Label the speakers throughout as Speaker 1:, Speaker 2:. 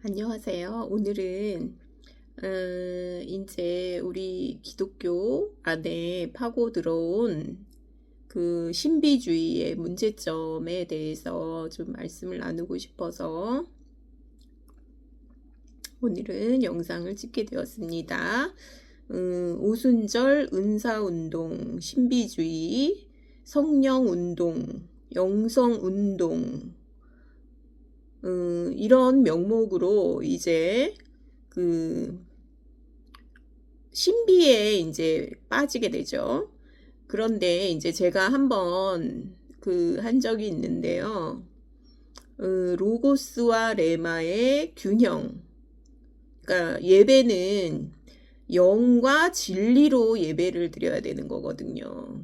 Speaker 1: 안녕하세요. 오늘은 이제 우리 기독교 안에 파고 들어온 그 신비주의의 문제점에 대해서 좀 말씀을 나누고 싶어서 오늘은 영상을 찍게 되었습니다. 오순절 은사운동, 신비주의, 성령운동, 영성운동, 이런 명목으로 이제 그 신비에 이제 빠지게 되죠. 그런데 이제 제가 한번 한 적이 있는데요. 로고스와 레마의 균형. 그러니까 예배는 영과 진리로 예배를 드려야 되는 거거든요.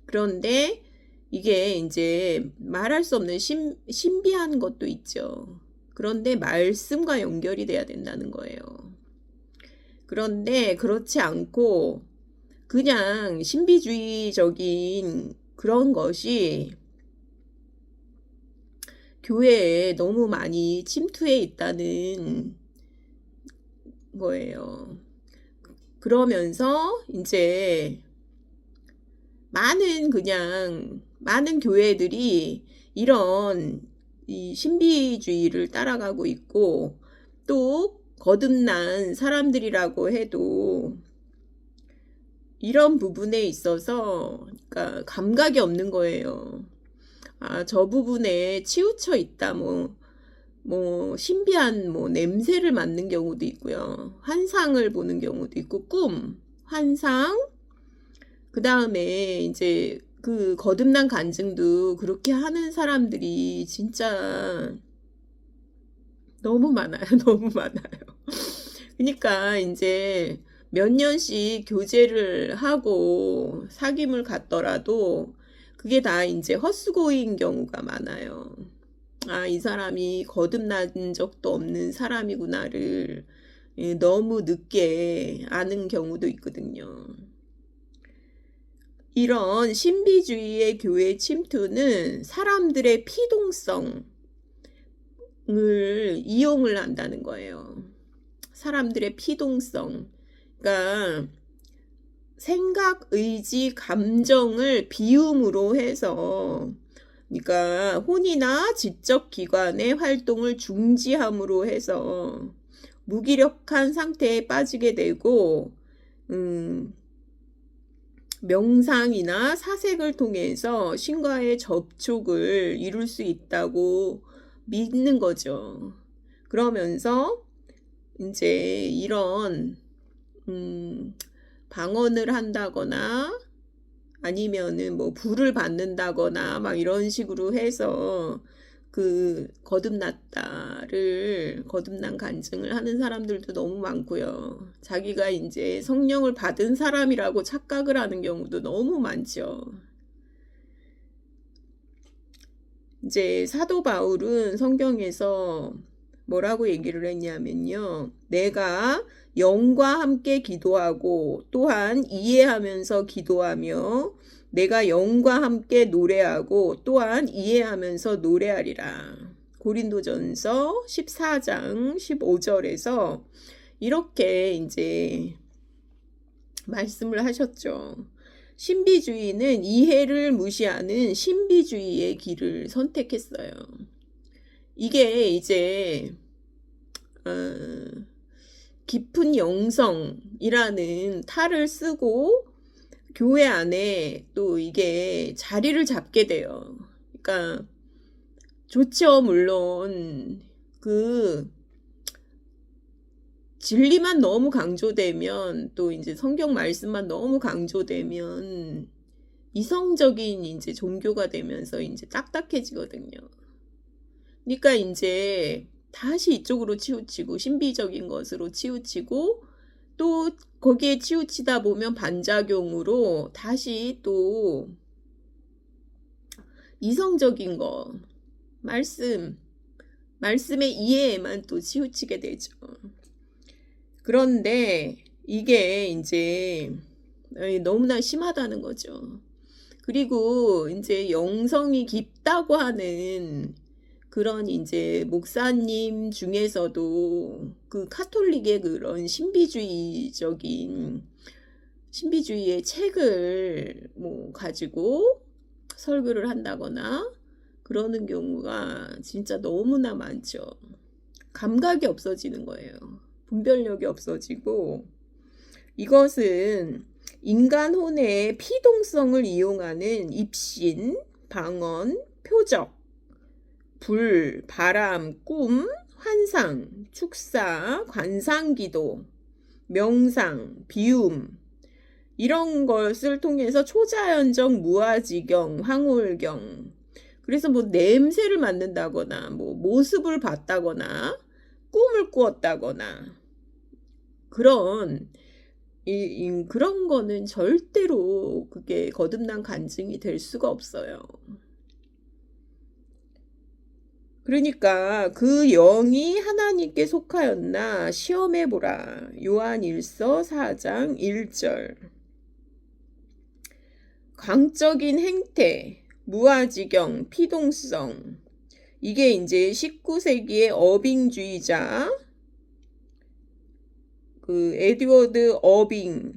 Speaker 1: 그런데 이게 이제 말할 수 없는 신비한 것도 있죠. 그런데 말씀과 연결이 돼야 된다는 거예요. 그런데 그렇지 않고 그냥 신비주의적인 그런 것이 교회에 너무 많이 침투해 있다는 거예요. 그러면서 이제 많은 교회들이 이런 이 신비주의를 따라가고 있고, 또 거듭난 사람들이라고 해도 이런 부분에 있어서 그러니까 감각이 없는 거예요. 저 부분에 치우쳐 있다, 신비한 냄새를 맡는 경우도 있고요. 환상을 보는 경우도 있고, 환상, 그 다음에 이제 그 거듭난 간증도 그렇게 하는 사람들이 진짜 너무 많아요. 너무 많아요. 그러니까 이제 몇 년씩 교제를 하고 사귐을 갖더라도 그게 다 이제 헛수고인 경우가 많아요. 이 사람이 거듭난 적도 없는 사람이구나를 너무 늦게 아는 경우도 있거든요. 이런 신비주의의 교회 침투는 사람들의 피동성을 이용을 한다는 거예요. 사람들의 피동성. 그러니까 생각, 의지, 감정을 비움으로 해서, 그러니까 혼이나 지적 기관의 활동을 중지함으로 해서 무기력한 상태에 빠지게 되고, 명상이나 사색을 통해서 신과의 접촉을 이룰 수 있다고 믿는 거죠. 그러면서 이제 이런 방언을 한다거나 아니면은 불을 받는다거나 막 이런 식으로 해서 거듭난 간증을 하는 사람들도 너무 많고요. 자기가 이제 성령을 받은 사람이라고 착각을 하는 경우도 너무 많죠. 이제 사도 바울은 성경에서 뭐라고 얘기를 했냐면요. 내가 영과 함께 기도하고 또한 이해하면서 기도하며 내가 영과 함께 노래하고 또한 이해하면서 노래하리라. 고린도전서 14장 15절에서 이렇게 이제 말씀을 하셨죠. 신비주의는 이해를 무시하는 신비주의의 길을 선택했어요. 이게 이제 깊은 영성이라는 탈을 쓰고 교회 안에 또 이게 자리를 잡게 돼요. 그러니까 좋죠. 물론 진리만 너무 강조되면, 또 이제 성경 말씀만 너무 강조되면 이성적인 이제 종교가 되면서 이제 딱딱해지거든요. 그러니까 이제 다시 이쪽으로 치우치고 신비적인 것으로 치우치고 또 거기에 치우치다 보면 반작용으로 다시 또 이성적인 거, 말씀의 이해에만 또 치우치게 되죠. 그런데 이게 이제 너무나 심하다는 거죠. 그리고 이제 영성이 깊다고 하는 그런 이제 목사님 중에서도 그 카톨릭의 그런 신비주의의 책을 뭐 가지고 설교를 한다거나 그러는 경우가 진짜 너무나 많죠. 감각이 없어지는 거예요. 분별력이 없어지고, 이것은 인간 혼의 피동성을 이용하는 입신, 방언, 표적, 불, 바람, 꿈, 환상, 축사, 관상기도, 명상, 비움, 이런 것을 통해서 초자연적 무아지경, 황홀경, 그래서 뭐 냄새를 맡는다거나 뭐 모습을 봤다거나 꿈을 꾸었다거나 그런 그런 거는 절대로 그게 거듭난 간증이 될 수가 없어요. 그러니까 그 영이 하나님께 속하였나 시험해보라. 요한일서 4장 1절. 광적인 행태, 무아지경, 피동성, 이게 이제 19세기의 어빙주의자 그 에드워드 어빙이라는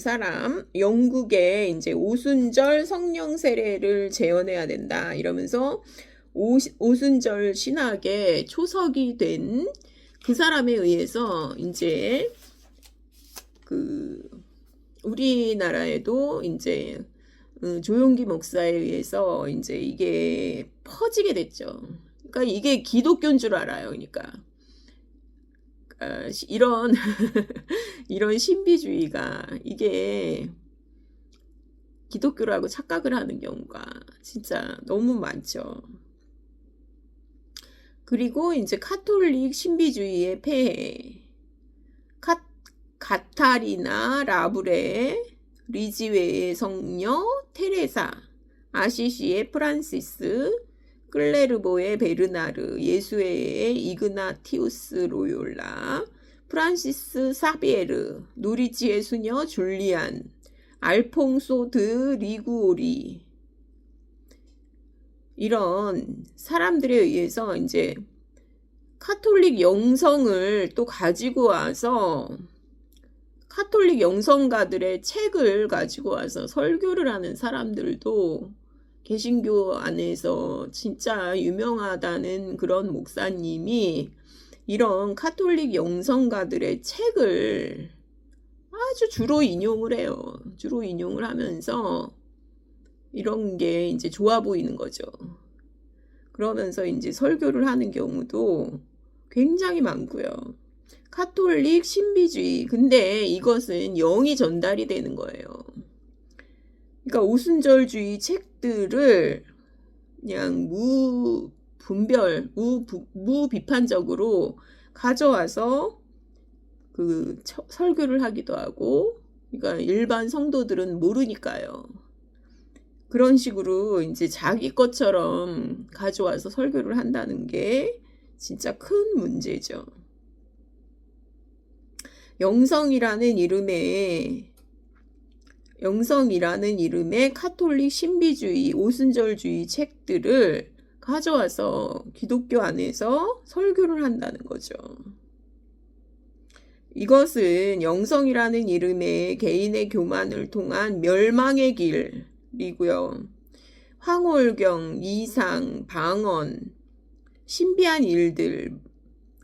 Speaker 1: 사람, 영국의 이제 오순절 성령 세례를 재현해야 된다 이러면서 오순절 신학의 초석이 된 그 사람에 의해서 이제 그 우리나라에도 이제 조용기 목사에 의해서 이제 이게 퍼지게 됐죠. 그러니까 이게 기독교인 줄 알아요. 그러니까 이런 이런 신비주의가 이게 기독교라고 착각을 하는 경우가 진짜 너무 많죠. 그리고 이제 카톨릭 신비주의의 폐해, 가타리나 라브레, 리지웨의 성녀 테레사, 아시시의 프란시스, 클레르보의 베르나르, 예수회의 이그나티우스 로욜라, 프란시스 사비에르, 누리지의 수녀 줄리안, 알퐁소 드 리구오리, 이런 사람들에 의해서 이제 카톨릭 영성을 또 가지고 와서 카톨릭 영성가들의 책을 가지고 와서 설교를 하는 사람들도 개신교 안에서 진짜 유명하다는 그런 목사님이 이런 카톨릭 영성가들의 책을 아주 주로 인용을 해요. 주로 인용을 하면서 이런 게 이제 좋아 보이는 거죠. 그러면서 이제 설교를 하는 경우도 굉장히 많고요. 카톨릭 신비주의. 근데 이것은 영이 전달이 되는 거예요. 그러니까 오순절주의 책들을 그냥 무비판적으로 가져와서 그 설교를 하기도 하고, 그러니까 일반 성도들은 모르니까요. 그런 식으로 이제 자기 것처럼 가져와서 설교를 한다는 게 진짜 큰 문제죠. 영성이라는 이름의 카톨릭 신비주의, 오순절주의 책들을 가져와서 기독교 안에서 설교를 한다는 거죠. 이것은 영성이라는 이름의 개인의 교만을 통한 멸망의 길이고요. 황홀경, 이상, 방언, 신비한 일들,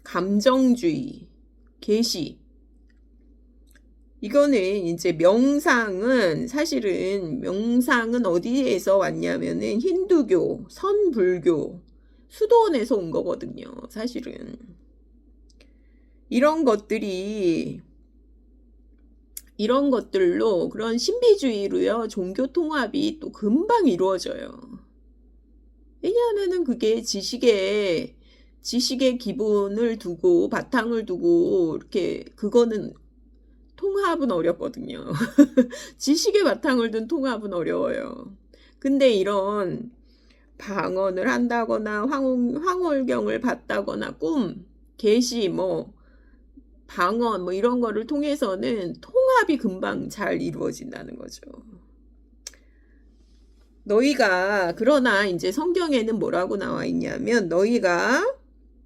Speaker 1: 감정주의, 계시, 이거는 이제 명상은 어디에서 왔냐면은 힌두교, 선불교, 수도원에서 온 거거든요. 사실은. 이런 것들로 그런 신비주의로요, 종교 통합이 또 금방 이루어져요. 왜냐하면은 그게 지식의 기본을 두고, 바탕을 두고, 이렇게, 그거는 통합은 어렵거든요. 지식의 바탕을 둔 통합은 어려워요. 근데 이런 방언을 한다거나 황홀경을 봤다거나 꿈, 계시, 방언 이런 거를 통해서는 통합이 금방 잘 이루어진다는 거죠. 너희가 그러나 이제 성경에는 뭐라고 나와 있냐면 너희가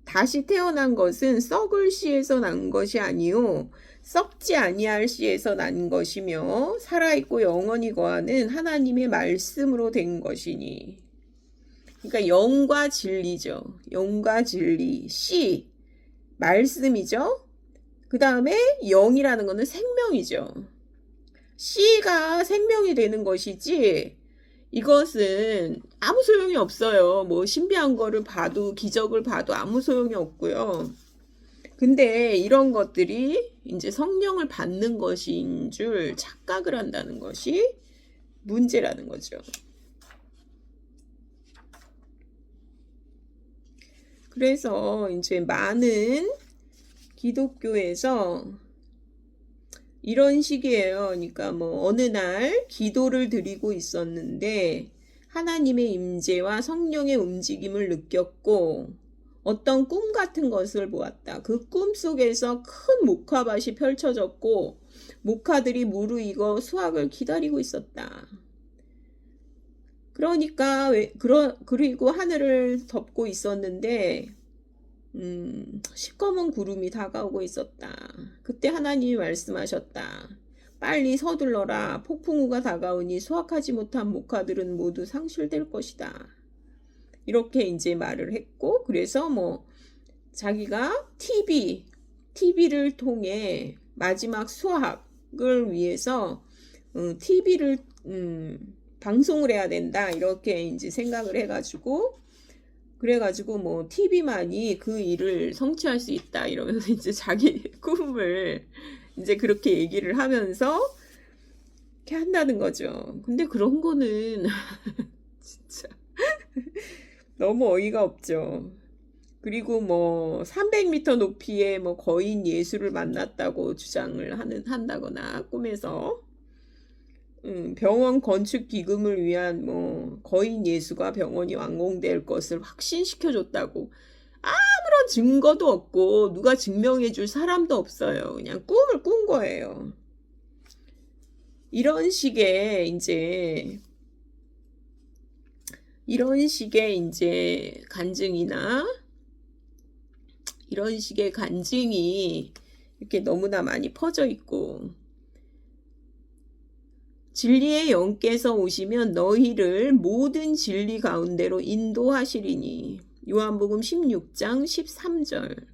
Speaker 1: 다시 태어난 것은 썩을 씨에서 난 것이 아니요 썩지 아니할 씨에서 난 것이며 살아있고 영원히 거하는 하나님의 말씀으로 된 것이니. 그러니까 영과 진리죠. 영과 진리, 씨, 말씀이죠. 그 다음에 영이라는 것은 생명이죠. 씨가 생명이 되는 것이지 이것은 아무 소용이 없어요. 뭐 신비한 거를 봐도 기적을 봐도 아무 소용이 없고요. 근데 이런 것들이 이제 성령을 받는 것인 줄 착각을 한다는 것이 문제라는 거죠. 그래서 이제 많은 기독교에서 이런 식이에요. 그러니까 뭐 어느 날 기도를 드리고 있었는데 하나님의 임재와 성령의 움직임을 느꼈고 어떤 꿈 같은 것을 보았다. 그 꿈 속에서 큰 목화밭이 펼쳐졌고 목화들이 무르익어 수확을 기다리고 있었다. 그러니까 그리고 하늘을 덮고 있었는데 시꺼먼 구름이 다가오고 있었다. 그때 하나님이 말씀하셨다. 빨리 서둘러라. 폭풍우가 다가오니 수확하지 못한 목화들은 모두 상실될 것이다. 이렇게 이제 말을 했고, 그래서 뭐 자기가 TV를 통해 마지막 수확을 위해서 TV를 방송을 해야 된다. 이렇게 이제 생각을 해가지고 그래가지고 뭐 TV만이 그 일을 성취할 수 있다 이러면서 이제 자기 꿈을 이제 그렇게 얘기를 하면서 이렇게 한다는 거죠. 근데 그런 거는 진짜 너무 어이가 없죠. 그리고 뭐 300m 높이의 뭐 거인 예수를 만났다고 주장을 한다거나 꿈에서 병원 건축 기금을 위한 뭐 거인 예수가 병원이 완공될 것을 확신시켜줬다고 아무런 증거도 없고 누가 증명해줄 사람도 없어요. 그냥 꿈을 꾼 거예요. 이런 식의 이제 간증이나 이런 식의 간증이 이렇게 너무나 많이 퍼져 있고 진리의 영께서 오시면 너희를 모든 진리 가운데로 인도하시리니. 요한복음 16장 13절.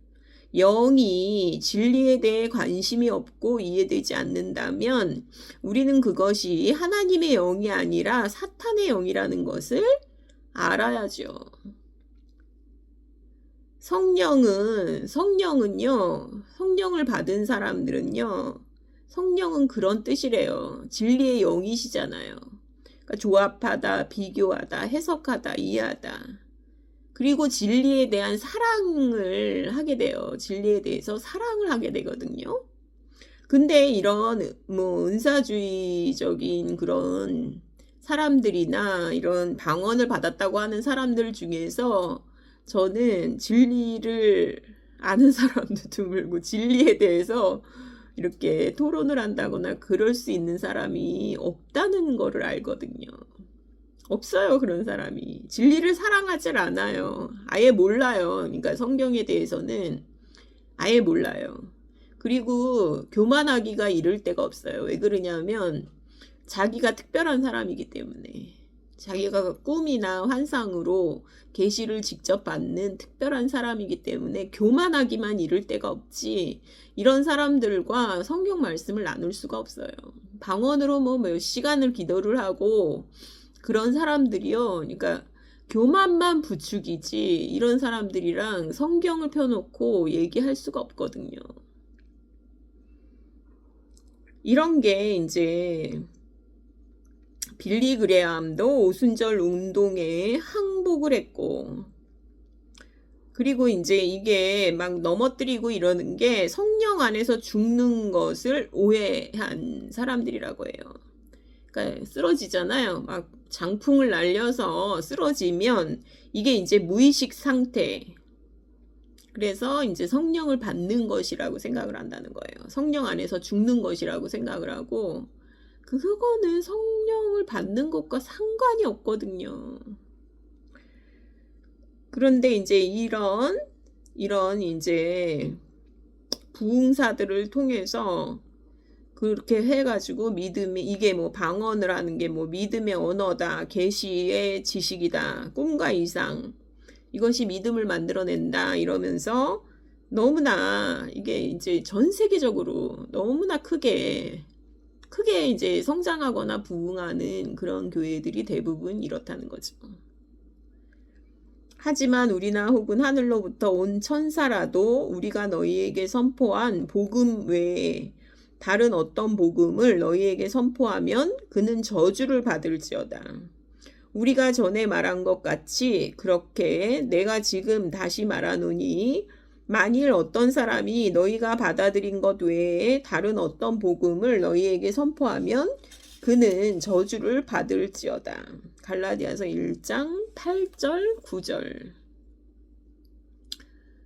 Speaker 1: 영이 진리에 대해 관심이 없고 이해되지 않는다면 우리는 그것이 하나님의 영이 아니라 사탄의 영이라는 것을 알아야죠. 성령은요, 성령을 받은 사람들은요, 성령은 그런 뜻이래요. 진리의 영이시잖아요. 그러니까 조합하다, 비교하다, 해석하다, 이해하다. 그리고 진리에 대한 사랑을 하게 돼요. 진리에 대해서 사랑을 하게 되거든요. 근데 이런 뭐 은사주의적인 그런 사람들이나 이런 방언을 받았다고 하는 사람들 중에서 저는 진리를 아는 사람도 드물고 진리에 대해서 이렇게 토론을 한다거나 그럴 수 있는 사람이 없다는 거를 알거든요. 없어요, 그런 사람이. 진리를 사랑하질 않아요. 아예 몰라요. 그러니까 성경에 대해서는 아예 몰라요. 그리고 교만하기가 이를 데가 없어요. 왜 그러냐면 자기가 특별한 사람이기 때문에. 자기가 꿈이나 환상으로 계시를 직접 받는 특별한 사람이기 때문에 교만하기만 이를 데가 없지 이런 사람들과 성경 말씀을 나눌 수가 없어요. 방언으로 뭐 몇 시간을 기도를 하고 그런 사람들이요. 그러니까 교만만 부추기지 이런 사람들이랑 성경을 펴놓고 얘기할 수가 없거든요. 이런 게 이제 빌리 그레함도 오순절 운동에 항복을 했고 그리고 이제 이게 막 넘어뜨리고 이러는 게 성령 안에서 죽는 것을 오해한 사람들이라고 해요. 그러니까 쓰러지잖아요. 막 장풍을 날려서 쓰러지면 이게 이제 무의식 상태. 그래서 이제 성령을 받는 것이라고 생각을 한다는 거예요. 성령 안에서 죽는 것이라고 생각을 하고 그거는 성령을 받는 것과 상관이 없거든요. 그런데 이제 이런 이제 부흥사들을 통해서 그렇게 해가지고 믿음이, 이게 뭐 방언을 하는 게 뭐 믿음의 언어다, 계시의 지식이다, 꿈과 이상, 이것이 믿음을 만들어낸다 이러면서 너무나 이게 이제 전 세계적으로 너무나 크게 이제 성장하거나 부흥하는 그런 교회들이 대부분 이렇다는 거죠. 하지만 우리나 혹은 하늘로부터 온 천사라도 우리가 너희에게 선포한 복음 외에 다른 어떤 복음을 너희에게 선포하면 그는 저주를 받을지어다. 우리가 전에 말한 것 같이 그렇게 내가 지금 다시 말하노니 만일 어떤 사람이 너희가 받아들인 것 외에 다른 어떤 복음을 너희에게 선포하면 그는 저주를 받을지어다. 갈라디아서 1장 8절 9절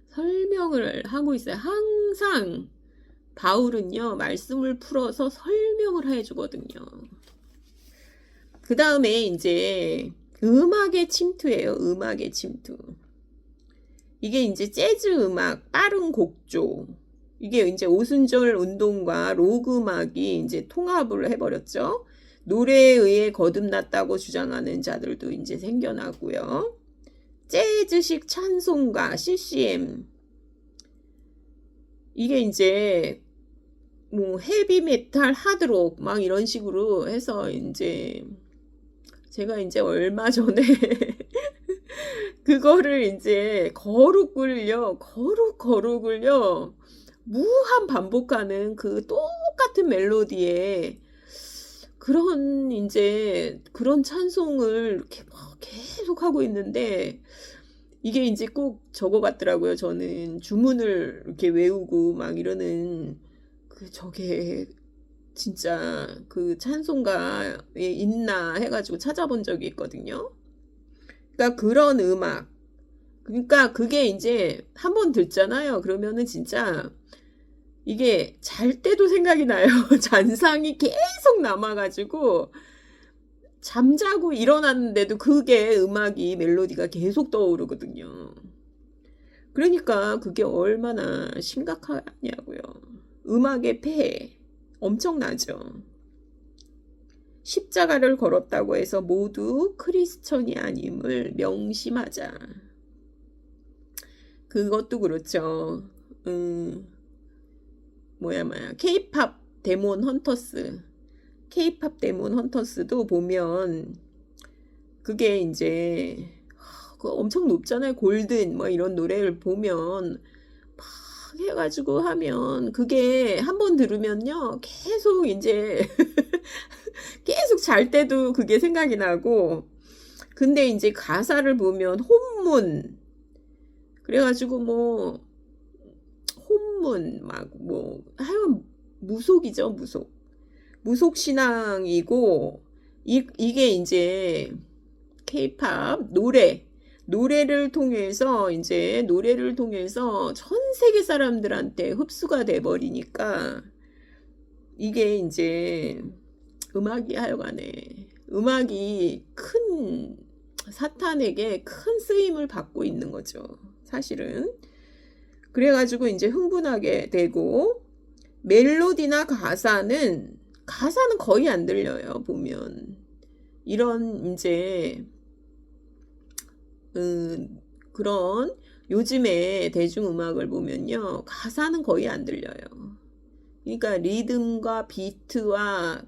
Speaker 1: 설명을 하고 있어요. 항상 바울은요, 말씀을 풀어서 설명을 해주거든요. 그 다음에 이제 음악의 침투예요. 음악의 침투. 이게 이제 재즈 음악, 빠른 곡조. 이게 이제 오순절 운동과 록 음악이 이제 통합을 해버렸죠. 노래에 의해 거듭났다고 주장하는 자들도 이제 생겨나고요. 재즈식 찬송가, CCM. 이게 이제 뭐 헤비메탈, 하드록 막 이런 식으로 해서 이제 제가 이제 얼마 전에 그거를 이제 거룩을요 무한 반복하는 그 똑같은 멜로디에 그런 이제 그런 찬송을 이렇게 막 계속 하고 있는데 이게 이제 꼭 저거 같더라고요. 저는 주문을 이렇게 외우고 막 이러는 그 저게 진짜 그 찬송가에 있나 해가지고 찾아본 적이 있거든요. 그러니까 그런 음악, 그러니까 그게 이제 한번 듣잖아요. 그러면은 진짜 이게 잘 때도 생각이 나요. 잔상이 계속 남아가지고 잠자고 일어났는데도 그게 음악이 멜로디가 계속 떠오르거든요. 그러니까 그게 얼마나 심각하냐고요. 음악의 폐해 엄청나죠. 십자가를 걸었다고 해서 모두 크리스천이 아님을 명심하자. 그것도 그렇죠. 케이팝 데몬 헌터스도 보면 그게 이제 엄청 높잖아요. 골든 뭐 이런 노래를 보면 막 해가지고 하면 그게 한번 들으면요 계속 이제 계속 잘 때도 그게 생각이 나고, 근데 이제 가사를 보면 혼문 그래가지고 뭐 혼문 막 뭐 하여간 무속이죠. 무속 신앙이고 이게 이제 케이팝 노래를 통해서 전 세계 사람들한테 흡수가 돼 버리니까 이게 이제 음악이 하여간에 음악이 큰 사탄에게 큰 쓰임을 받고 있는 거죠. 사실은. 그래가지고 이제 흥분하게 되고 멜로디나 가사는 거의 안 들려요. 보면 이런 이제 그런 요즘에 대중음악을 보면요 가사는 거의 안 들려요. 그러니까 리듬과 비트와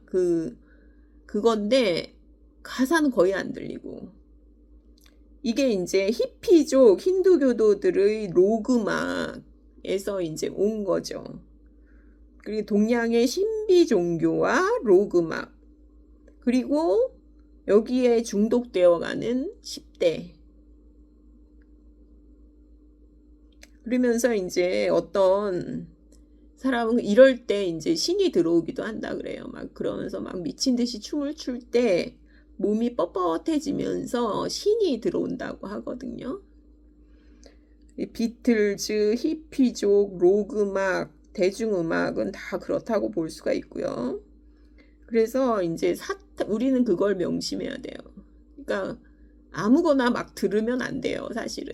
Speaker 1: 그건데 가사는 거의 안 들리고, 이게 이제 히피족 힌두교도들의 록음악에서 이제 온 거죠. 그리고 동양의 신비 종교와 록음악, 그리고 여기에 중독되어가는 10대. 그러면서 이제 어떤 사람은 이럴 때 이제 신이 들어오기도 한다 그래요. 막 그러면서 막 미친 듯이 춤을 출 때 몸이 뻣뻣해지면서 신이 들어온다고 하거든요. 비틀즈, 히피족, 록음악, 대중음악은 다 그렇다고 볼 수가 있고요. 그래서 이제 우리는 그걸 명심해야 돼요. 그러니까 아무거나 막 들으면 안 돼요, 사실은.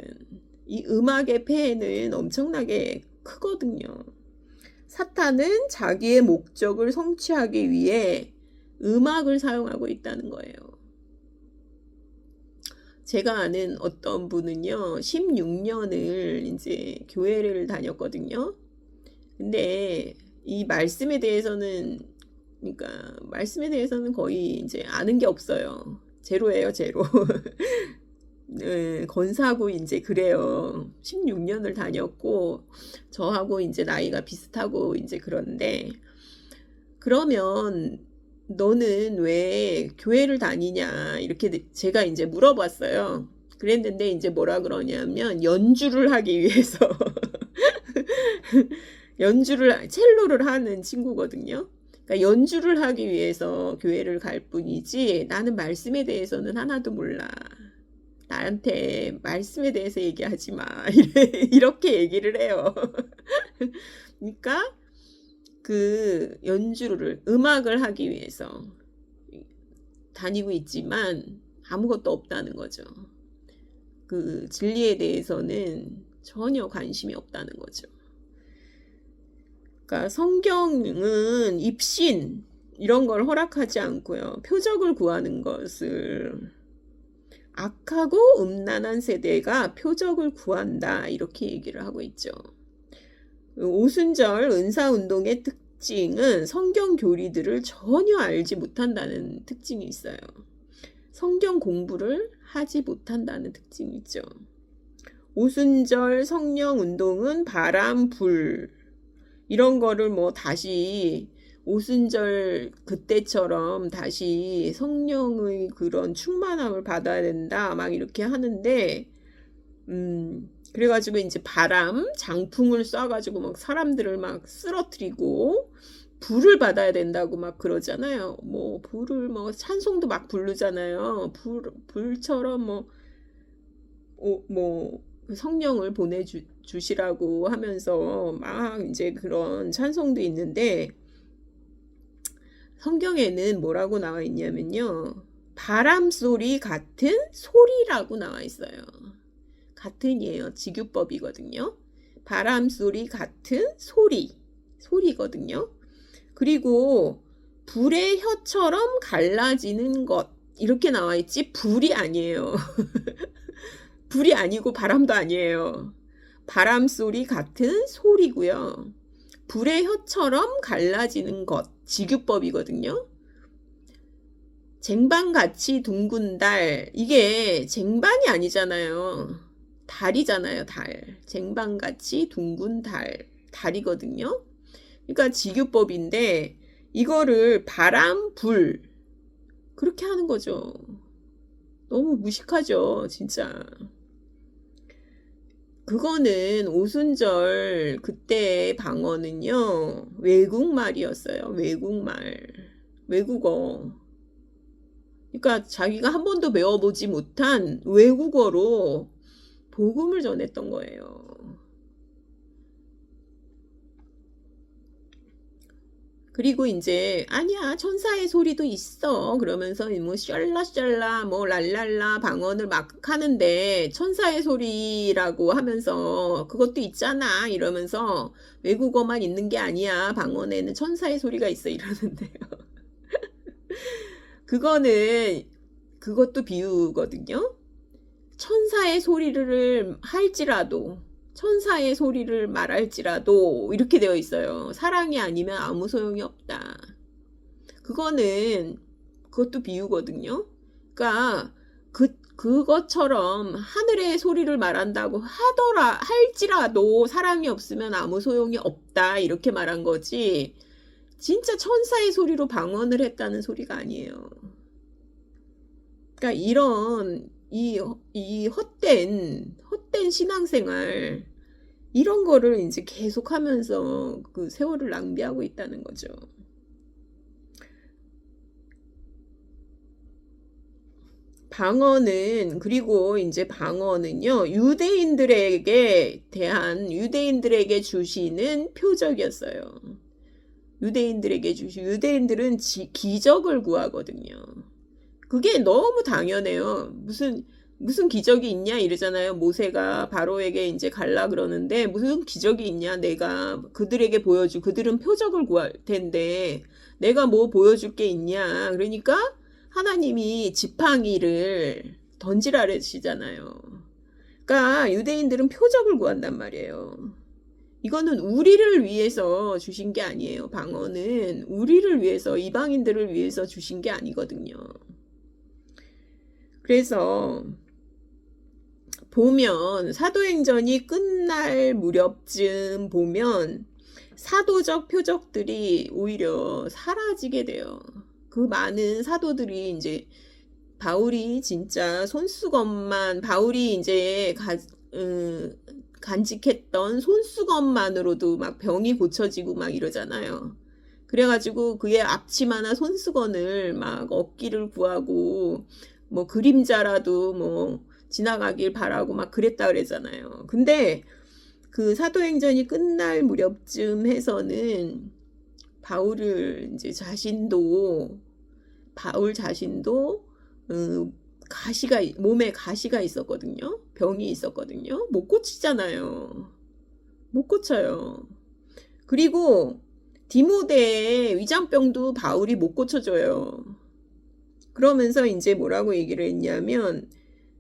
Speaker 1: 이 음악의 폐해는 엄청나게 크거든요. 사탄은 자기의 목적을 성취하기 위해 음악을 사용하고 있다는 거예요. 제가 아는 어떤 분은요, 16년을 이제 교회를 다녔거든요. 근데 이 말씀에 대해서는, 그러니까 말씀에 대해서는 거의 이제 아는 게 없어요. 제로예요, 제로. 네, 건사하고 이제 그래요. 16년을 다녔고, 저하고 이제 나이가 비슷하고 이제 그런데, 그러면 너는 왜 교회를 다니냐? 이렇게 제가 이제 물어봤어요. 그랬는데 이제 뭐라 그러냐면, 연주를 하기 위해서, 첼로를 하는 친구거든요. 그러니까 연주를 하기 위해서 교회를 갈 뿐이지, 나는 말씀에 대해서는 하나도 몰라. 나한테 말씀에 대해서 얘기하지 마. 이렇게 얘기를 해요. 그러니까 그 연주를, 음악을 하기 위해서 다니고 있지만 아무것도 없다는 거죠. 그 진리에 대해서는 전혀 관심이 없다는 거죠. 그러니까 성경은 입신 이런 걸 허락하지 않고요. 표적을 구하는 것을, 악하고 음란한 세대가 표적을 구한다, 이렇게 얘기를 하고 있죠. 오순절 은사운동의 특징은 성경 교리들을 전혀 알지 못한다는 특징이 있어요. 성경 공부를 하지 못한다는 특징이 있죠. 오순절 성령운동은 바람, 불 이런 거를 뭐 다시 오순절 그때처럼 다시 성령의 그런 충만함을 받아야 된다 막 이렇게 하는데, 그래가지고 이제 바람, 장풍을 쏴가지고 막 사람들을 막 쓰러뜨리고 불을 받아야 된다고 막 그러잖아요. 뭐 불을 뭐 찬송도 막 부르잖아요. 불처럼 뭐 성령을 보내주시라고 하면서 막 이제 그런 찬송도 있는데, 성경에는 뭐라고 나와 있냐면요, 바람 소리 같은 소리라고 나와 있어요. 같은이에요. 직유법이거든요. 바람 소리 같은 소리거든요. 그리고 불의 혀처럼 갈라지는 것, 이렇게 나와 있지 불이 아니에요. 불이 아니고 바람도 아니에요. 바람 소리 같은 소리고요. 불의 혀처럼 갈라지는 것, 직유법이거든요. 쟁반같이 둥근 달, 이게 쟁반이 아니잖아요. 달이잖아요, 달. 쟁반같이 둥근 달이거든요. 그러니까 직유법인데 이거를 바람, 불 그렇게 하는 거죠. 너무 무식하죠, 진짜. 그거는 오순절 그때의 방언은요, 외국말이었어요. 외국어. 그러니까 자기가 한 번도 배워보지 못한 외국어로 복음을 전했던 거예요. 그리고 이제 아니야, 천사의 소리도 있어 그러면서 뭐 셜라셜라 뭐 랄랄라 방언을 막 하는데, 천사의 소리라고 하면서 그것도 있잖아 이러면서, 외국어만 있는 게 아니야, 방언에는 천사의 소리가 있어 이러는데요. 그것도 비유거든요. 천사의 소리를 할지라도, 천사의 소리를 말할지라도 이렇게 되어 있어요. 사랑이 아니면 아무 소용이 없다. 그것도 비유거든요. 그러니까 그것처럼 하늘의 소리를 말한다고 할지라도 사랑이 없으면 아무 소용이 없다, 이렇게 말한 거지, 진짜 천사의 소리로 방언을 했다는 소리가 아니에요. 그러니까 이런 이 헛된 신앙생활, 이런 거를 이제 계속 하면서 그 세월을 낭비하고 있다는 거죠. 그리고 이제 방언은요, 유대인들에게 주시는 표적이었어요. 그러니까 유대인들에게 주시는 표적이었어요. 그러니까 유대인들에게 주시는 표적이었어요. 유대인들에게 주시는 표적이었어요. 유대인들에게 주시는 표적이었어요. 유대인들에게 주시는 표적이었어요. 유대인들에게 주시는 표적이었어요. 유대인들에게 주시고 유대인들은 기적을 구하거든요. 그게 너무 당연해요. 무슨 기적이 있냐 이러잖아요. 모세가 바로에게 이제 갈라 그러는데 무슨 기적이 있냐 내가 그들에게 그들은 표적을 구할 텐데 내가 뭐 보여줄 게 있냐. 그러니까 하나님이 지팡이를 던지라 그러시잖아요. 그러니까 유대인들은 표적을 구한단 말이에요. 이거는 우리를 위해서 주신 게 아니에요. 방언은 우리를 위해서 이방인들을 위해서 주신 게 아니거든요. 그래서 보면 사도행전이 끝날 무렵쯤 보면 사도적 표적들이 오히려 사라지게 돼요. 그 많은 사도들이 이제 바울이 진짜 바울이 이제 간직했던 손수건만으로도 막 병이 고쳐지고 막 이러잖아요. 그래가지고 그의 앞치마나 손수건을 막 얻기를 구하고 뭐 그림자라도 뭐 지나가길 바라고 막 그랬다 그랬잖아요. 근데 그 사도행전이 끝날 무렵쯤 해서는 바울 자신도 몸에 가시가 있었거든요. 병이 있었거든요. 못 고치잖아요. 못 고쳐요. 그리고 디모데의 위장병도 바울이 못 고쳐줘요. 그러면서 이제 뭐라고 얘기를 했냐면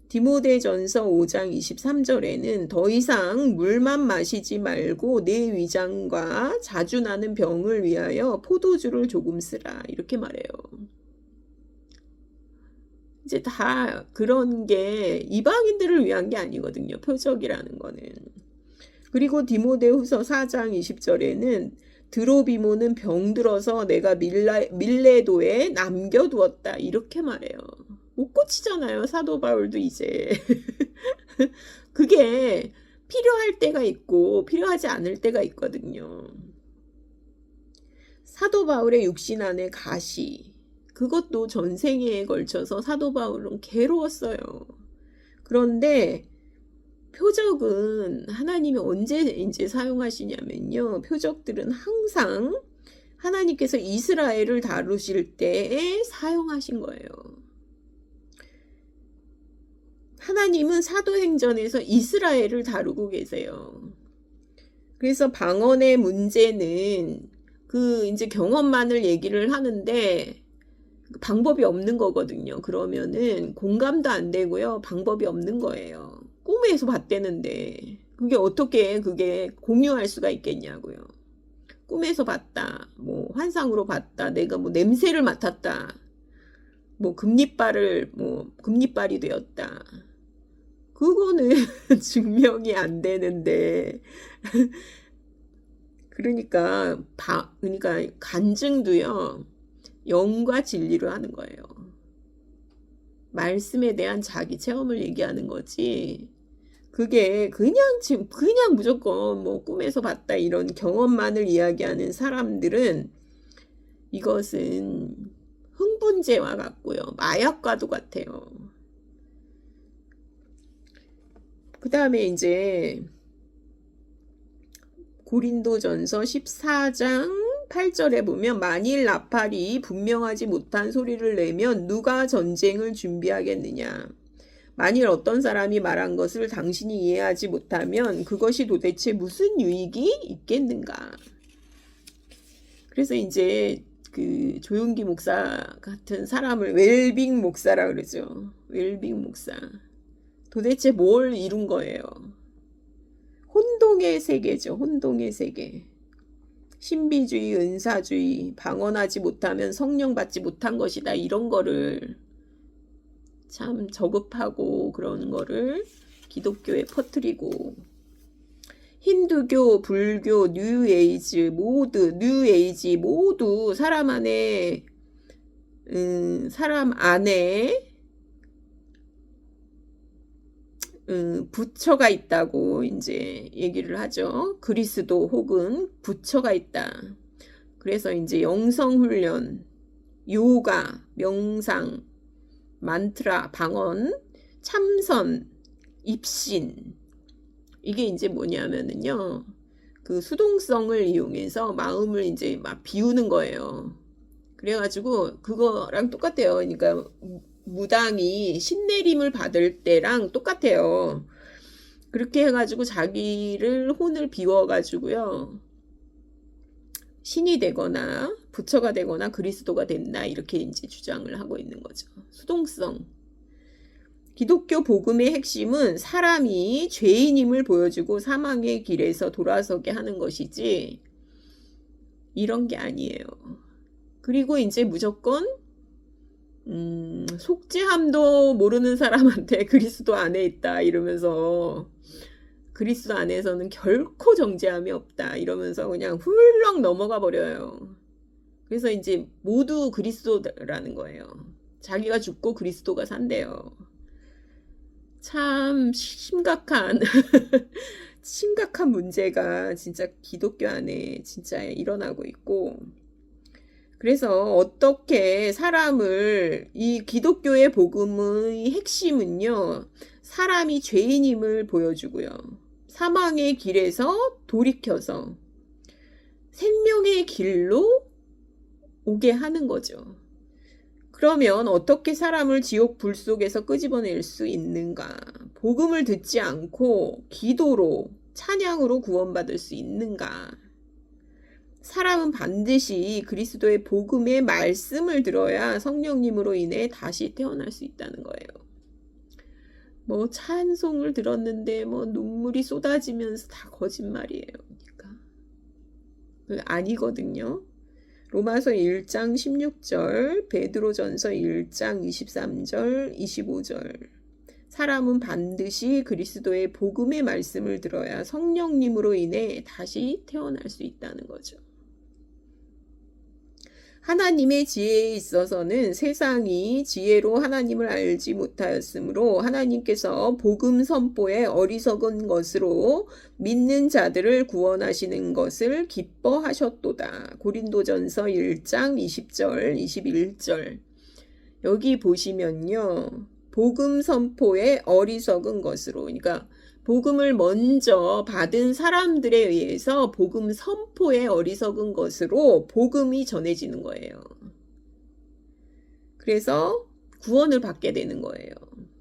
Speaker 1: 디모데전서 5장 23절에는 더 이상 물만 마시지 말고 내 위장과 자주 나는 병을 위하여 포도주를 조금 쓰라 이렇게 말해요. 이제 다 그런 게 이방인들을 위한 게 아니거든요. 표적이라는 거는. 그리고 디모데후서 4장 20절에는 드로비모는 병들어서 내가 밀레도에 남겨두었다 이렇게 말해요. 못 고치잖아요. 사도 바울도 이제. 그게 필요할 때가 있고 필요하지 않을 때가 있거든요. 사도 바울의 육신 안에 가시 그것도 전생에 걸쳐서 사도 바울은 괴로웠어요. 그런데 표적은 하나님이 언제 이제 사용하시냐면요. 표적들은 항상 하나님께서 이스라엘을 다루실 때에 사용하신 거예요. 하나님은 사도행전에서 이스라엘을 다루고 계세요. 그래서 방언의 문제는 그 이제 경험만을 얘기를 하는데 방법이 없는 거거든요. 그러면은 공감도 안 되고요. 방법이 없는 거예요. 꿈에서 봤대는데 그게 공유할 수가 있겠냐고요. 꿈에서 봤다. 뭐 환상으로 봤다. 내가 뭐 냄새를 맡았다. 뭐 금리빨이 되었다. 그거는 증명이 안 되는데 그러니까 간증도요. 영과 진리로 하는 거예요. 말씀에 대한 자기 체험을 얘기하는 거지. 그게 그냥 무조건 뭐 꿈에서 봤다 이런 경험만을 이야기하는 사람들은 이것은 흥분제와 같고요. 마약과도 같아요. 그 다음에 이제 고린도전서 14장 8절에 보면 만일 나팔이 분명하지 못한 소리를 내면 누가 전쟁을 준비하겠느냐. 만일 어떤 사람이 말한 것을 당신이 이해하지 못하면 그것이 도대체 무슨 유익이 있겠는가. 그래서 이제 그 조용기 목사 같은 사람을 웰빙 목사라 그러죠. 웰빙 목사. 도대체 뭘 이룬 거예요? 혼동의 세계죠. 혼동의 세계. 신비주의, 은사주의, 방언하지 못하면 성령 받지 못한 것이다. 이런 거를 참 저급하고 그런 거를 기독교에 퍼뜨리고 힌두교, 불교, 뉴에이지 모두 사람 안에 부처가 있다고 이제 얘기를 하죠. 그리스도 혹은 부처가 있다. 그래서 이제 영성훈련, 요가, 명상, 만트라, 방언, 참선, 입신 이게 이제 뭐냐면은요. 그 수동성을 이용해서 마음을 이제 막 비우는 거예요. 그래가지고 그거랑 똑같아요. 그러니까 무당이 신내림을 받을 때랑 똑같아요. 그렇게 해가지고 자기를 혼을 비워가지고요. 신이 되거나 부처가 되거나 그리스도가 된다 이렇게 이제 주장을 하고 있는 거죠. 수동성. 기독교 복음의 핵심은 사람이 죄인임을 보여주고 사망의 길에서 돌아서게 하는 것이지 이런 게 아니에요. 그리고 이제 무조건 속죄함도 모르는 사람한테 그리스도 안에 있다 이러면서 그리스도 안에서는 결코 정죄함이 없다 이러면서 그냥 훌렁 넘어가 버려요. 그래서 이제 모두 그리스도라는 거예요. 자기가 죽고 그리스도가 산대요. 참 심각한 심각한 문제가 진짜 기독교 안에 진짜 일어나고 있고, 그래서 어떻게 사람을 이 기독교의 복음의 핵심은요, 사람이 죄인임을 보여주고요, 사망의 길에서 돌이켜서 생명의 길로 오게 하는 거죠. 그러면 어떻게 사람을 지옥 불 속에서 끄집어낼 수 있는가? 복음을 듣지 않고 기도로, 찬양으로 구원받을 수 있는가? 사람은 반드시 그리스도의 복음의 말씀을 들어야 성령님으로 인해 다시 태어날 수 있다는 거예요. 뭐 찬송을 들었는데 뭐 눈물이 쏟아지면서 다 거짓말이에요. 그러니까 아니거든요. 로마서 1장 16절, 베드로전서 1장 23절, 25절. 사람은 반드시 그리스도의 복음의 말씀을 들어야 성령님으로 인해 다시 태어날 수 있다는 거죠. 하나님의 지혜에 있어서는 세상이 지혜로 하나님을 알지 못하였으므로 하나님께서 복음 선포에 어리석은 것으로 믿는 자들을 구원하시는 것을 기뻐하셨도다. 고린도전서 1장 20절, 21절. 여기 보시면요, 복음 선포에 어리석은 것으로, 그러니까 복음을 먼저 받은 사람들에 의해서 복음 선포에 어리석은 것으로 복음이 전해지는 거예요. 그래서 구원을 받게 되는 거예요.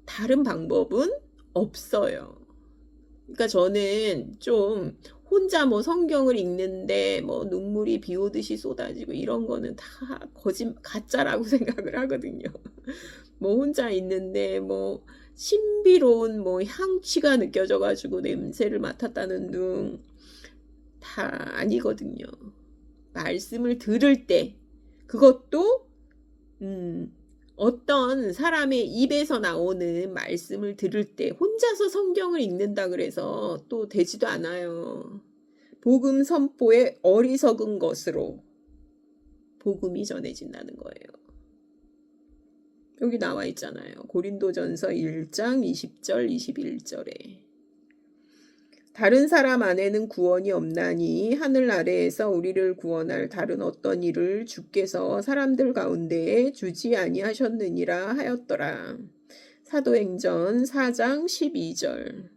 Speaker 1: 다른 방법은 없어요. 그러니까 저는 좀 혼자 뭐 성경을 읽는데 뭐 눈물이 비 오듯이 쏟아지고 이런 거는 다 가짜라고 생각을 하거든요. 뭐 혼자 있는데 뭐 신비로운 뭐 향취가 느껴져가지고 냄새를 맡았다는 둥 다 아니거든요. 말씀을 들을 때, 그것도 어떤 사람의 입에서 나오는 말씀을 들을 때, 혼자서 성경을 읽는다 그래서 또 되지도 않아요. 복음 선포에 어리석은 것으로 복음이 전해진다는 거예요. 여기 나와 있잖아요. 고린도전서 1장 20절 21절에 다른 사람 안에는 구원이 없나니 하늘 아래에서 우리를 구원할 다른 어떤 일을 주께서 사람들 가운데에 주지 아니하셨느니라 하였더라. 사도행전 4장 12절.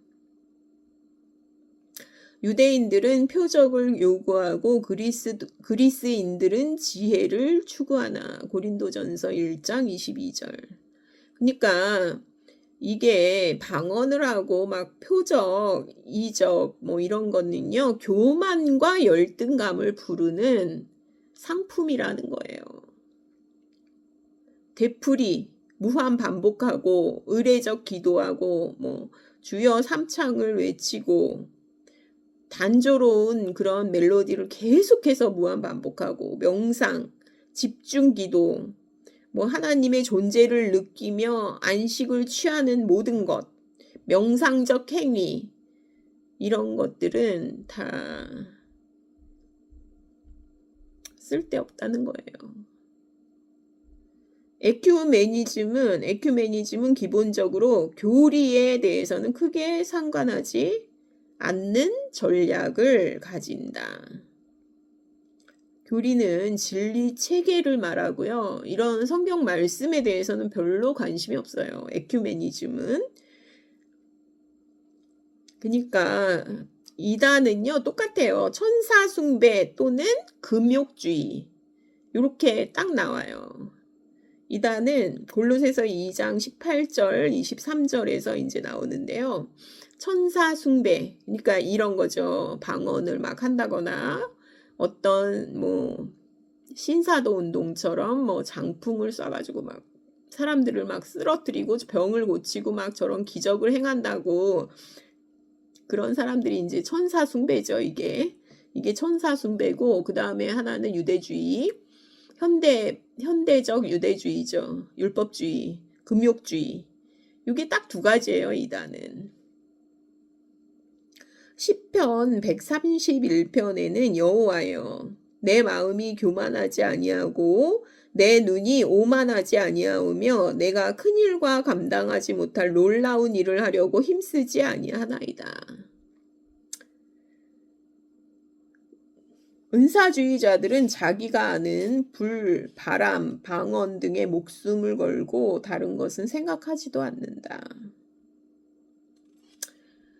Speaker 1: 유대인들은 표적을 요구하고 그리스인들은 지혜를 추구하나. 고린도전서 1장 22절. 그러니까 이게 방언을 하고 막 표적, 이적 뭐 이런 거는요, 교만과 열등감을 부르는 상품이라는 거예요. 되풀이 무한 반복하고 의례적 기도하고 뭐 주여 삼창을 외치고 단조로운 그런 멜로디를 계속해서 무한 반복하고 명상, 집중 기도, 뭐 하나님의 존재를 느끼며 안식을 취하는 모든 것, 명상적 행위, 이런 것들은 다 쓸데없다는 거예요. 에큐메니즘은 기본적으로 교리에 대해서는 크게 상관하지 않는 전략을 가진다. 교리는 진리 체계를 말하고요. 이런 성경 말씀에 대해서는 별로 관심이 없어요. 에큐메니즘은. 그러니까 이단은요, 똑같아요. 천사 숭배 또는 금욕주의. 이렇게 딱 나와요. 이단은 골로새서 2장 18절, 23절에서 이제 나오는데요. 천사 숭배, 그러니까 이런 거죠. 방언을 막 한다거나 어떤 뭐 신사도 운동처럼 뭐 장풍을 쏴가지고 막 사람들을 막 쓰러뜨리고 병을 고치고 막 저런 기적을 행한다고 그런 사람들이 이제 천사 숭배죠. 이게 천사 숭배고 그 다음에 하나는 유대주의. 현대적 유대주의죠. 율법주의, 금욕주의. 이게 딱 두 가지예요, 이단은. 시편 131편에는 여호와여, 내 마음이 교만하지 아니하고 내 눈이 오만하지 아니하오며 내가 큰 일과 감당하지 못할 놀라운 일을 하려고 힘쓰지 아니하나이다. 은사주의자들은 자기가 아는 불, 바람, 방언 등의 목숨을 걸고 다른 것은 생각하지도 않는다.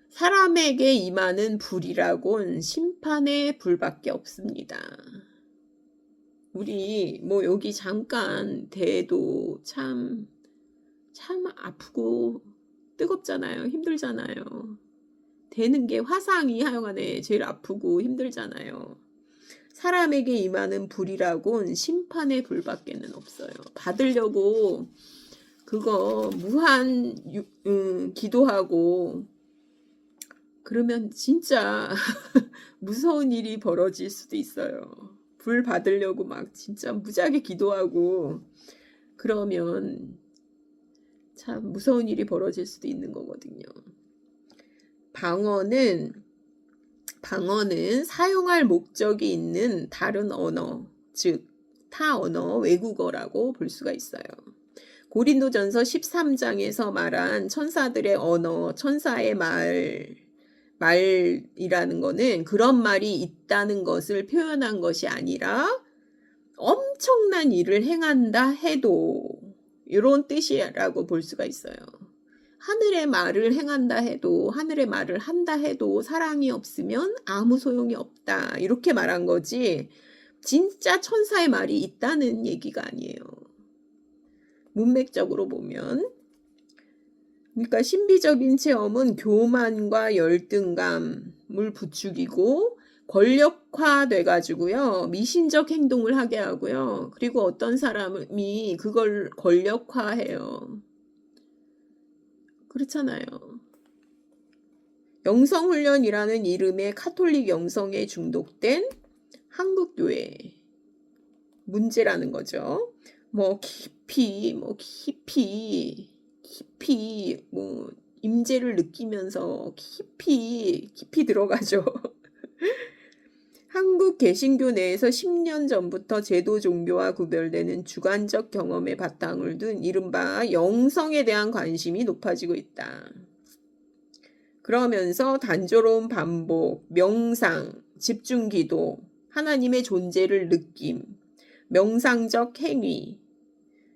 Speaker 1: 사람에게 임하는 불이라곤 심판의 불밖에 없습니다. 우리 뭐 여기 잠깐 대도 참 아프고 뜨겁잖아요. 힘들잖아요. 되는 게 화상이 하여간에 제일 아프고 힘들잖아요. 사람에게 임하는 불이라곤 심판의 불밖에는 없어요. 받으려고 그거 무한 기도하고 그러면 진짜 무서운 일이 벌어질 수도 있어요. 불 받으려고 막 진짜 무지하게 기도하고 그러면 참 무서운 일이 벌어질 수도 있는 거거든요. 방언은 사용할 목적이 있는 다른 언어, 즉 타 언어, 외국어라고 볼 수가 있어요. 고린도전서 13장에서 말한 천사들의 언어, 천사의 말이라는 거는 그런 말이 있다는 것을 표현한 것이 아니라 엄청난 일을 행한다 해도 이런 뜻이라고 볼 수가 있어요. 하늘의 말을 행한다 해도 하늘의 말을 한다 해도 사랑이 없으면 아무 소용이 없다 이렇게 말한 거지 진짜 천사의 말이 있다는 얘기가 아니에요. 문맥적으로 보면 그러니까 신비적인 체험은 교만과 열등감을 부추기고 권력화돼 가지고요. 미신적 행동을 하게 하고요. 그리고 어떤 사람이 그걸 권력화해요. 그렇잖아요. 영성훈련이라는 이름의 카톨릭 영성에 중독된 한국교회 문제라는 거죠. 뭐 깊이 뭐 임재를 느끼면서 깊이 들어가죠. 한국 개신교 내에서 10년 전부터 제도 종교와 구별되는 주관적 경험에 바탕을 둔 이른바 영성에 대한 관심이 높아지고 있다. 그러면서 단조로운 반복, 명상, 집중기도, 하나님의 존재를 느낌, 명상적 행위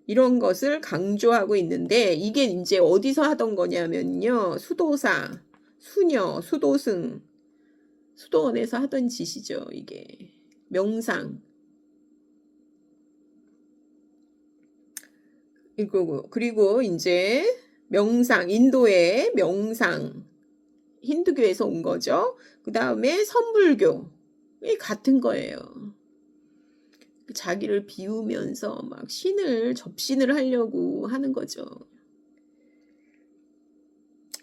Speaker 1: 이런 것을 강조하고 있는데 이게 이제 어디서 하던 거냐면요. 수도사, 수녀, 수도승, 수도원에서 하던 짓이죠. 이게 명상. 그리고 이제 명상, 인도의 명상, 힌두교에서 온 거죠. 그 다음에 선불교, 같은 거예요. 자기를 비우면서 막 접신을 하려고 하는 거죠.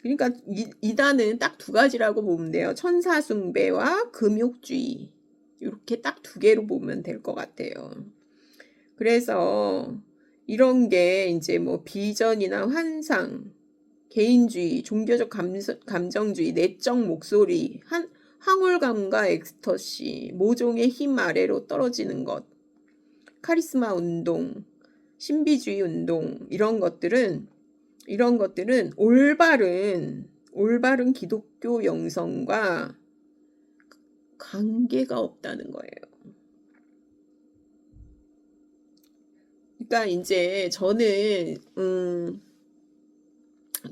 Speaker 1: 그러니까 이단은 딱 두 가지라고 보면 돼요. 천사숭배와 금욕주의. 이렇게 딱 두 개로 보면 될 것 같아요. 그래서 이런 게 이제 뭐 비전이나 환상, 개인주의, 종교적 감정주의, 내적 목소리, 황홀감과 엑스터시, 모종의 힘 아래로 떨어지는 것, 카리스마 운동, 신비주의 운동 이런 것들은 올바른 기독교 영성과 관계가 없다는 거예요. 그러니까 이제 저는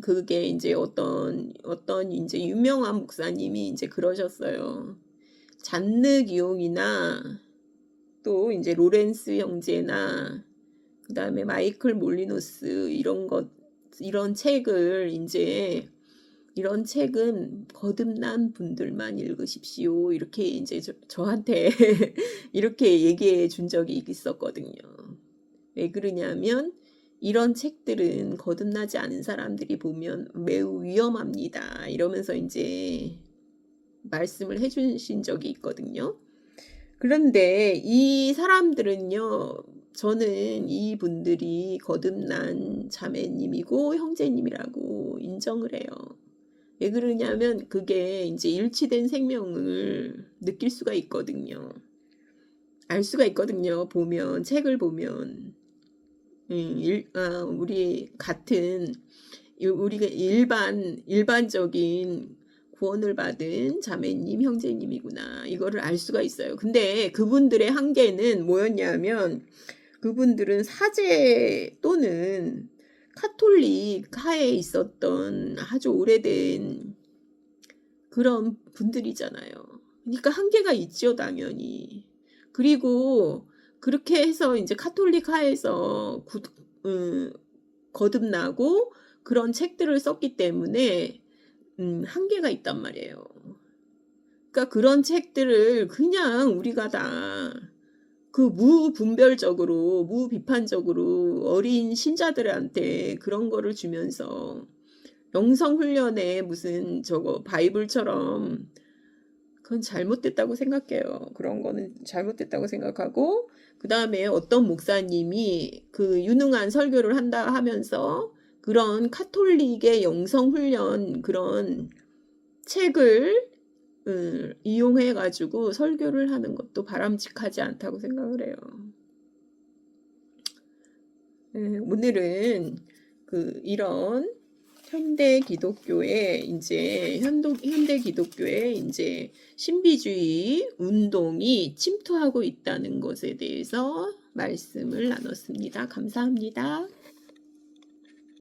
Speaker 1: 그게 이제 어떤 이제 유명한 목사님이 이제 그러셨어요. 잔느 기용이나 또 이제 로렌스 형제나 그다음에 마이클 몰리노스 이런 책을 이제 이런 책은 거듭난 분들만 읽으십시오. 이렇게 이제 저한테 이렇게 얘기해 준 적이 있었거든요. 왜 그러냐면 이런 책들은 거듭나지 않은 사람들이 보면 매우 위험합니다. 이러면서 이제 말씀을 해주신 적이 있거든요. 그런데 이 사람들은요, 저는 이 분들이 거듭난 자매님이고 형제님이라고 인정을 해요. 왜 그러냐면 그게 이제 일치된 생명을 느낄 수가 있거든요. 알 수가 있거든요. 보면, 책을 보면. 우리 같은, 우리가 일반적인 구원을 받은 자매님, 형제님이구나. 이거를 알 수가 있어요. 근데 그분들의 한계는 뭐였냐면, 그분들은 사제 또는 카톨릭 하에 있었던 아주 오래된 그런 분들이잖아요. 그러니까 한계가 있죠, 당연히. 그리고 그렇게 해서 이제 카톨릭 하에서 거듭나고 그런 책들을 썼기 때문에 한계가 있단 말이에요. 그러니까 그런 책들을 그냥 우리가 다 그 무분별적으로, 무비판적으로 어린 신자들한테 그런 거를 주면서 영성훈련에 무슨 저거 바이블처럼 그건 잘못됐다고 생각해요. 그런 거는 잘못됐다고 생각하고 그 다음에 어떤 목사님이 그 유능한 설교를 한다 하면서 그런 카톨릭의 영성훈련 그런 책을 이용해 가지고 설교를 하는 것도 바람직하지 않다고 생각을 해요. 오늘은 이런 현대 기독교의 이제 신비주의 운동이 침투하고 있다는 것에 대해서 말씀을 나눴습니다. 감사합니다.